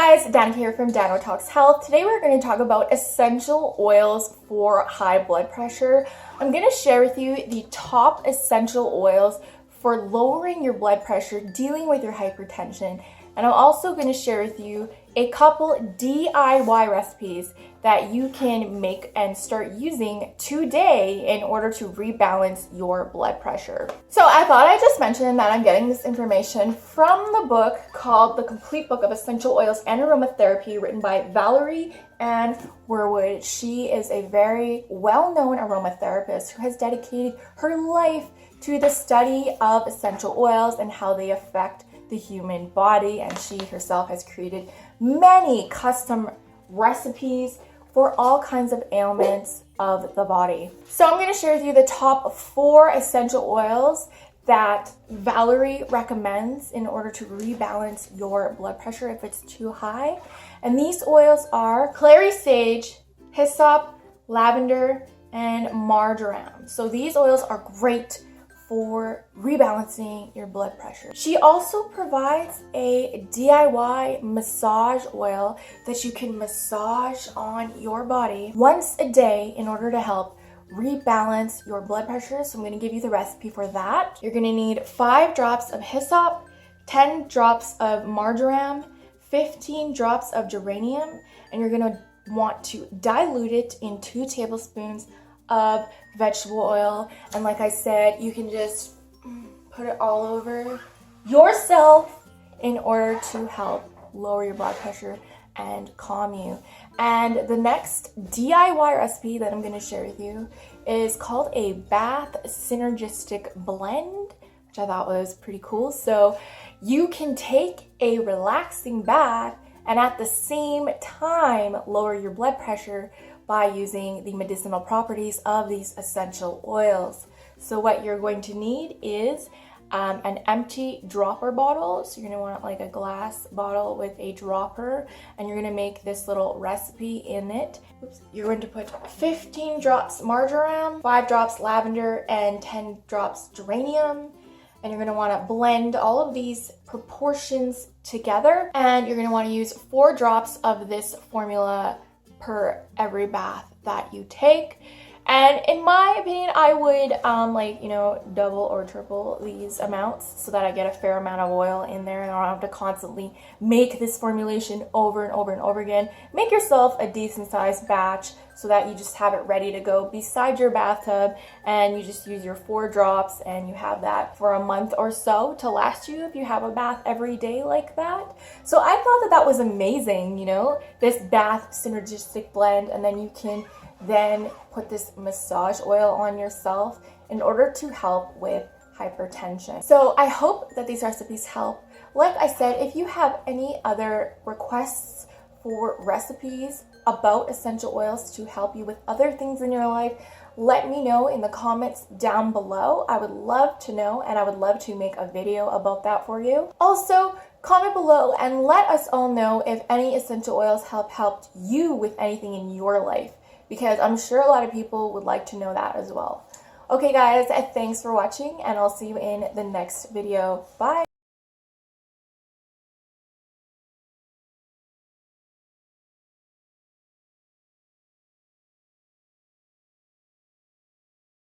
guys, Dan here from Dano Talks Health. Today we're going to talk about essential oils for high blood pressure. I'm going to share with you the top essential oils for lowering your blood pressure, dealing with your hypertension, and I'm also going to share with you a couple DIY recipes that you can make and start using today in order to rebalance your blood pressure. So I thought I'd just mention that I'm getting this information from the book called The Complete Book of Essential Oils and Aromatherapy, written by Valerie Ann Werwood. She is a very well-known aromatherapist who has dedicated her life to the study of essential oils and how they affect the human body, and she herself has created many custom recipes for all kinds of ailments of the body. So I'm going to share with you the top 4 essential oils that Valerie recommends in order to rebalance your blood pressure if it's too high. And these oils are clary-sage, hyssop, lavender, and marjoram. So these oils are great for rebalancing your blood pressure. She also provides a DIY massage oil that you can massage on your body once a day in order to help rebalance your blood pressure. So I'm going to give you the recipe for that. You're going to need 5 drops of hyssop, 10 drops of marjoram, 15 drops of geranium, and you're going to want to dilute it in 2 tablespoons of vegetable oil. And like I said, you can just put it all over yourself in order to help lower your blood pressure and calm you. And the next DIY recipe that I'm going to share with you is called a bath synergistic blend, which I thought was pretty cool. So you can take a relaxing bath and at the same time lower your blood pressure by using the medicinal properties of these essential oils. So what you're going to need is an empty dropper bottle. So you're gonna want like a glass bottle with a dropper, and you're gonna make this little recipe in it. Oops. You're going to put 15 drops marjoram, 5 drops lavender, and 10 drops geranium. And you're gonna wanna blend all of these proportions together. And you're gonna wanna use 4 drops of this formula per every bath that you take. And in my opinion, I would double or triple these amounts so that I get a fair amount of oil in there and I don't have to constantly make this formulation over and over and over again. Make yourself a decent sized batch so that you just have it ready to go beside your bathtub, and you just use your 4 drops and you have that for a month or so to last you if you have a bath every day like that. So I thought that that was amazing, this bath synergistic blend, and then you can then put this massage oil on yourself in order to help with hypertension. So I hope that these recipes help. Like I said, if you have any other requests for recipes about essential oils to help you with other things in your life, let me know in the comments down below. I would love to know, and I would love to make a video about that for you. Also, comment below and let us all know if any essential oils helped you with anything in your life, because I'm sure a lot of people would like to know that as well. Okay guys, thanks for watching, and I'll see you in the next video. Bye!